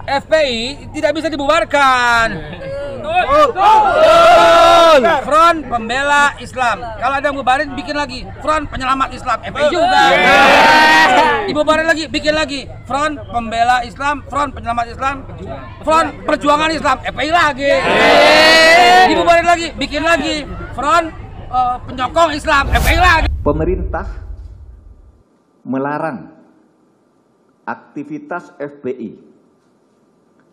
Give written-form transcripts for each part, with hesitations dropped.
FPI tidak bisa dibubarkan. Front Pembela Islam. Kalau ada yang bubarin, bikin lagi Front Penyelamat Islam. FPI juga. Dibubarin lagi, bikin lagi Front Pembela Islam, Front Penyelamat Islam, Front Perjuangan Islam. FPI lagi. Dibubarin lagi, bikin lagi Front Penyokong Islam. FPI lagi. Pemerintah melarang aktivitas FPI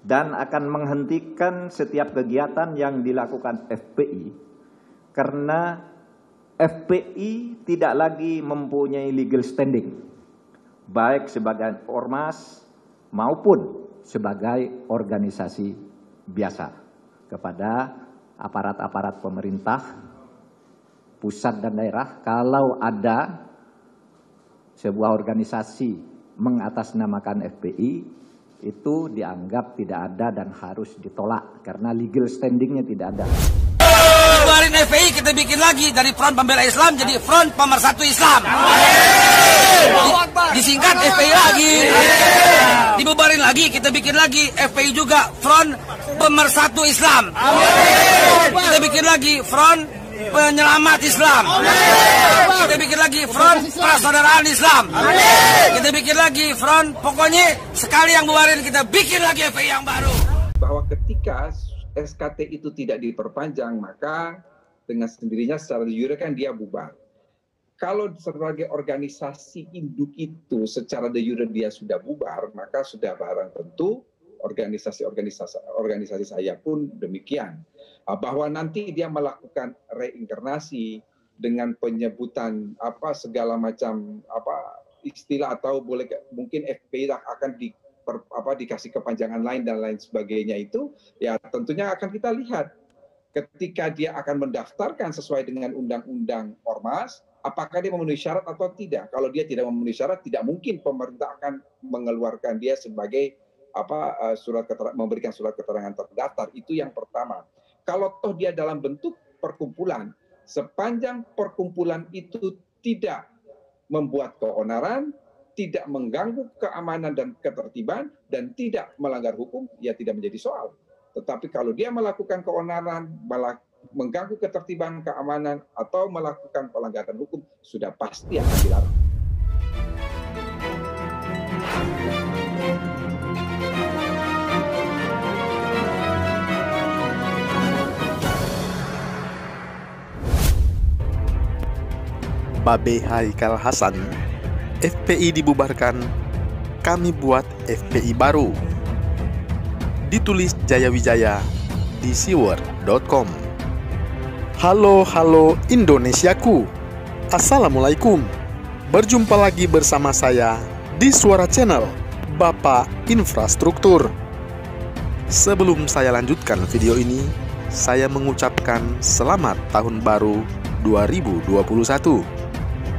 dan akan menghentikan setiap kegiatan yang dilakukan FPI karena FPI tidak lagi mempunyai legal standing baik sebagai ormas maupun sebagai organisasi biasa. Kepada aparat-aparat pemerintah pusat dan daerah, kalau ada sebuah organisasi mengatasnamakan FPI, itu dianggap tidak ada dan harus ditolak karena legal standingnya tidak ada. Bubarin FPI, kita bikin lagi dari Front Pembela Islam jadi Front Pemersatu Islam. Disingkat FPI lagi. Dibubarin lagi, kita bikin lagi FPI juga Front Pemersatu Islam. Kita bikin lagi Front Penyelamat Islam. Kita bikin lagi Front Persaudaraan Islam. Kita bikin lagi Front, pokoknya sekali yang bubarin kita bikin lagi FPI yang baru. Bahwa ketika SKT itu tidak diperpanjang, maka dengan sendirinya secara de jure kan dia bubar. Kalau sebagai organisasi induk itu secara de jure dia sudah bubar, maka sudah barang tentu organisasi saya pun demikian. Bahwa nanti dia melakukan reinkarnasi dengan penyebutan segala macam istilah atau mungkin FPI akan dikasih kepanjangan lain dan lain sebagainya, itu ya tentunya akan kita lihat ketika dia akan mendaftarkan sesuai dengan undang-undang ormas, apakah dia memenuhi syarat atau tidak. Kalau dia tidak memenuhi syarat, tidak mungkin pemerintah akan mengeluarkan dia sebagai memberikan surat keterangan terdaftar. Itu yang pertama. Kalau toh dia dalam bentuk perkumpulan, sepanjang perkumpulan itu tidak membuat keonaran, tidak mengganggu keamanan dan ketertiban, dan tidak melanggar hukum, ya tidak menjadi soal. Tetapi kalau dia melakukan keonaran, mengganggu ketertiban, keamanan, atau melakukan pelanggaran hukum, sudah pasti akan dilarang. Babe Haikal Hasan, FPI dibubarkan, kami buat FPI baru. Ditulis Jaya Wijaya di siword.com. Halo Indonesiaku, Assalamualaikum. Berjumpa lagi bersama saya di Suara Channel Bapak Infrastruktur. Sebelum saya lanjutkan video ini, saya mengucapkan selamat tahun baru 2021.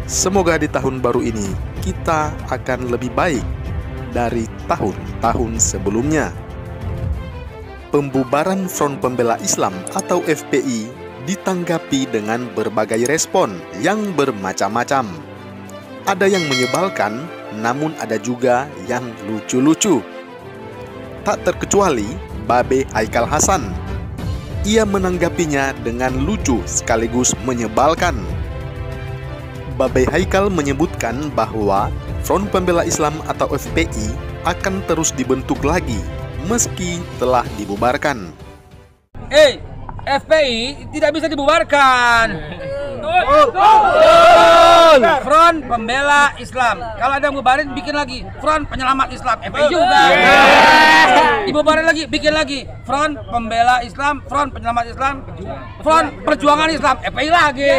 Semoga di tahun baru ini kita akan lebih baik dari tahun-tahun sebelumnya. Pembubaran Front Pembela Islam atau FPI ditanggapi dengan berbagai respon yang bermacam-macam. Ada yang menyebalkan, namun ada juga yang lucu-lucu. Tak terkecuali Babe Haikal Hasan. Ia menanggapinya dengan lucu sekaligus menyebalkan. Babe Haikal menyebutkan bahwa Front Pembela Islam atau FPI akan terus dibentuk lagi meski telah dibubarkan. FPI tidak bisa dibubarkan. Front Pembela Islam. Kalau ada yang bubarin, bikin lagi Front Penyelamat Islam. FPI juga. Dibubarin lagi, bikin lagi Front Pembela Islam, Front Penyelamat Islam, Front Perjuangan Islam. FPI lagi.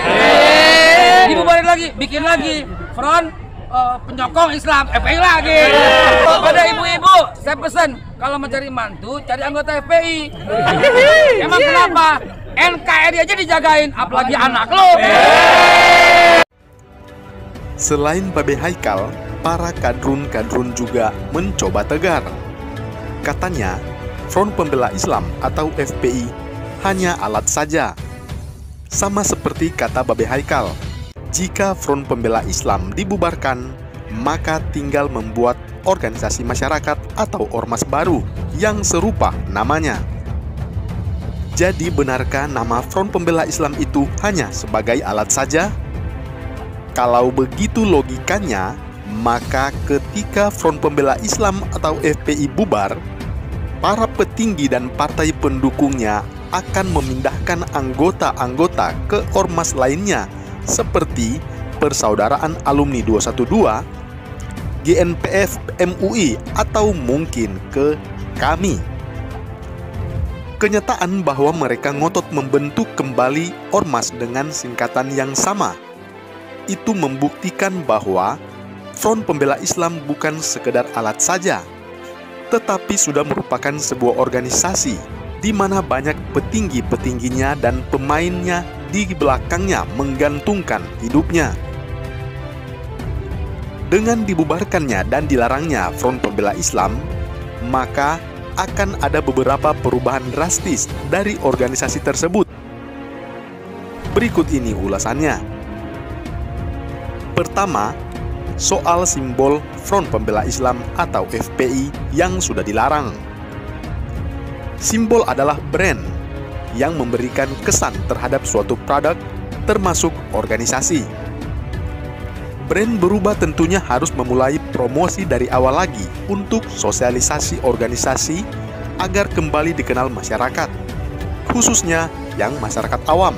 Dibubarin lagi, bikin lagi Front Penyokong Islam. FPI lagi. Pada ibu-ibu, saya pesan kalau mencari mantu, cari anggota FPI. Emang kenapa? NKRI aja dijagain, apalagi anak lo. Selain Babe Haikal, para kadrun-kadrun juga mencoba tegar. Katanya, Front Pembela Islam atau FPI hanya alat saja. Sama seperti kata Babe Haikal, jika Front Pembela Islam dibubarkan, maka tinggal membuat organisasi masyarakat atau ormas baru yang serupa namanya. Jadi benarkah nama Front Pembela Islam itu hanya sebagai alat saja? Kalau begitu logikanya, maka ketika Front Pembela Islam atau FPI bubar, para petinggi dan partai pendukungnya akan memindahkan anggota-anggota ke ormas lainnya seperti Persaudaraan Alumni 212, GNPF MUI, atau mungkin ke KAMI. Kenyataan bahwa mereka ngotot membentuk kembali ormas dengan singkatan yang sama itu membuktikan bahwa Front Pembela Islam bukan sekedar alat saja, tetapi sudah merupakan sebuah organisasi di mana banyak petinggi-petingginya dan pemainnya di belakangnya menggantungkan hidupnya. Dengan dibubarkannya dan dilarangnya Front Pembela Islam, maka akan ada beberapa perubahan drastis dari organisasi tersebut. Berikut ini ulasannya. Pertama, soal simbol Front Pembela Islam atau FPI yang sudah dilarang. Simbol adalah brand yang memberikan kesan terhadap suatu produk, termasuk organisasi. Brand berubah tentunya harus memulai promosi dari awal lagi untuk sosialisasi organisasi agar kembali dikenal masyarakat, khususnya yang masyarakat awam.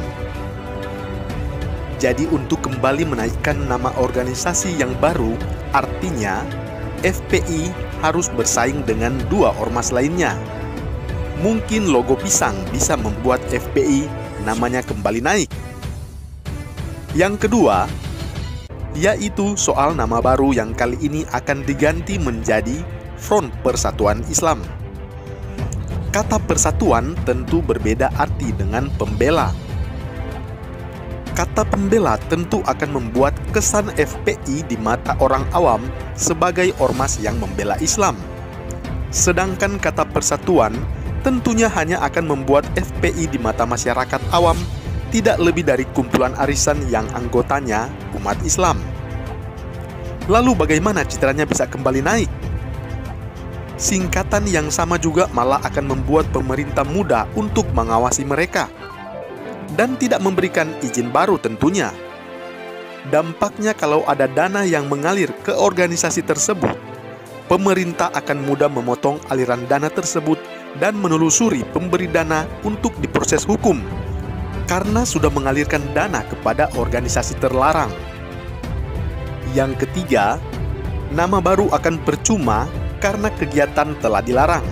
Jadi untuk kembali menaikkan nama organisasi yang baru, artinya FPI harus bersaing dengan dua ormas lainnya. Mungkin logo pisang bisa membuat FPI namanya kembali naik. Yang kedua, yaitu soal nama baru yang kali ini akan diganti menjadi Front Persatuan Islam. Kata persatuan tentu berbeda arti dengan pembela. Kata pembela tentu akan membuat kesan FPI di mata orang awam sebagai ormas yang membela Islam. Sedangkan kata persatuan tentunya hanya akan membuat FPI di mata masyarakat awam tidak lebih dari kumpulan arisan yang anggotanya umat Islam. Lalu bagaimana citranya bisa kembali naik? Singkatan yang sama juga malah akan membuat pemerintah mudah untuk mengawasi mereka dan tidak memberikan izin baru tentunya. Dampaknya kalau ada dana yang mengalir ke organisasi tersebut, pemerintah akan mudah memotong aliran dana tersebut dan menelusuri pemberi dana untuk diproses hukum karena sudah mengalirkan dana kepada organisasi terlarang. Yang ketiga, nama baru akan percuma karena kegiatan telah dilarang.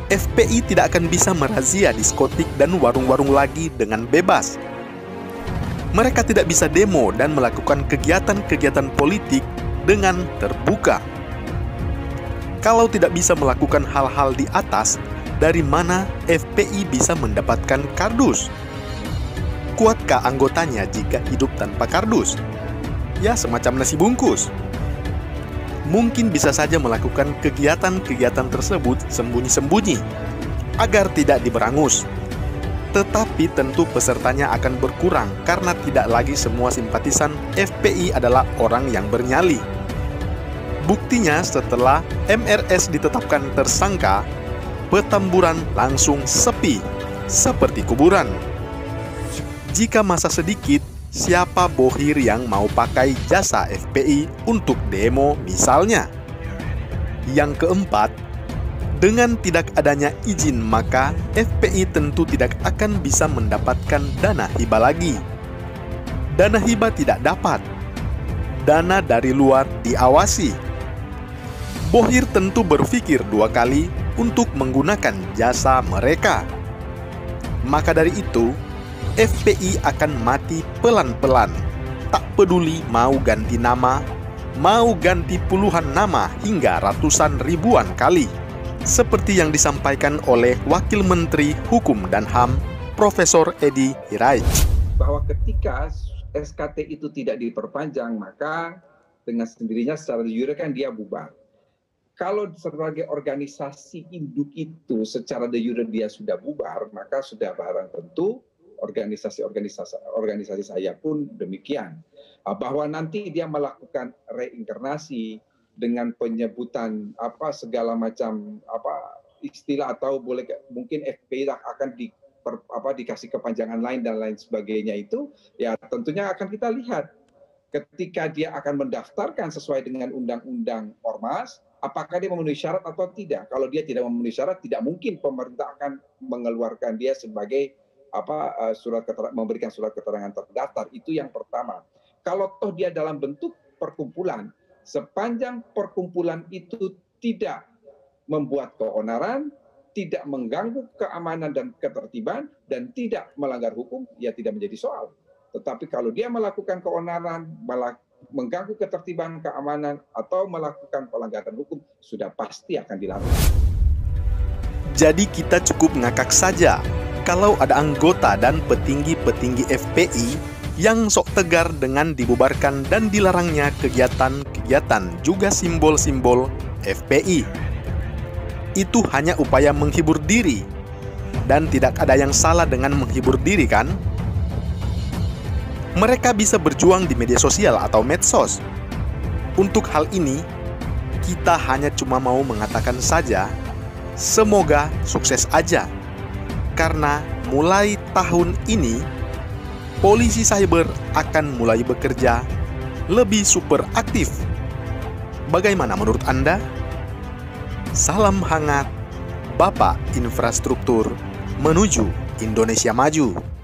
FPI tidak akan bisa merazia diskotik dan warung-warung lagi dengan bebas. Mereka tidak bisa demo dan melakukan kegiatan-kegiatan politik dengan terbuka. Kalau tidak bisa melakukan hal-hal di atas, dari mana FPI bisa mendapatkan kardus? Kuatkah anggotanya jika hidup tanpa kardus? Ya, semacam nasi bungkus. Mungkin bisa saja melakukan kegiatan-kegiatan tersebut sembunyi-sembunyi, agar tidak diberangus. Tetapi tentu pesertanya akan berkurang karena tidak lagi semua simpatisan FPI adalah orang yang bernyali. Buktinya setelah MRS ditetapkan tersangka, Petamburan langsung sepi, seperti kuburan. Jika masa sedikit, siapa bohir yang mau pakai jasa FPI untuk demo misalnya? Yang keempat, dengan tidak adanya izin maka FPI tentu tidak akan bisa mendapatkan dana hibah lagi. Dana hibah tidak dapat. Dana dari luar diawasi. Bohir tentu berpikir dua kali untuk menggunakan jasa mereka. Maka dari itu, FPI akan mati pelan-pelan. Tak peduli mau ganti nama, mau ganti puluhan nama hingga ratusan ribuan kali. Seperti yang disampaikan oleh Wakil Menteri Hukum dan HAM, Profesor Edi Hirait. Bahwa ketika SKT itu tidak diperpanjang, maka dengan sendirinya secara de jure kan dia bubar. Kalau sebagai organisasi induk itu secara de jure dia sudah bubar, maka sudah barang tentu organisasi saya pun demikian. bahwa nanti dia melakukan reinkarnasi dengan penyebutan segala macam istilah atau mungkin FPI akan dikasih kepanjangan lain dan lain sebagainya, itu ya tentunya akan kita lihat ketika dia akan mendaftarkan sesuai dengan undang-undang Ormas, apakah dia memenuhi syarat atau tidak. Kalau dia tidak memenuhi syarat, tidak mungkin pemerintah akan mengeluarkan dia sebagai memberikan surat keterangan terdaftar. Itu yang pertama. Kalau toh dia dalam bentuk perkumpulan, sepanjang perkumpulan itu tidak membuat keonaran, tidak mengganggu keamanan dan ketertiban, dan tidak melanggar hukum, ya tidak menjadi soal. Tetapi kalau dia melakukan keonaran, mengganggu ketertiban, keamanan, atau melakukan pelanggaran hukum, sudah pasti akan dilarang. Jadi kita cukup ngakak saja kalau ada anggota dan petinggi-petinggi FPI yang sok tegar dengan dibubarkan dan dilarangnya kegiatan-kegiatan juga simbol-simbol FPI. Itu hanya upaya menghibur diri, dan tidak ada yang salah dengan menghibur diri, kan? Mereka bisa berjuang di media sosial atau medsos. Untuk hal ini, kita hanya cuma mau mengatakan saja, semoga sukses aja. Karena mulai tahun ini, polisi cyber akan mulai bekerja lebih super aktif. Bagaimana menurut Anda? Salam hangat, Bapak Infrastruktur menuju Indonesia Maju.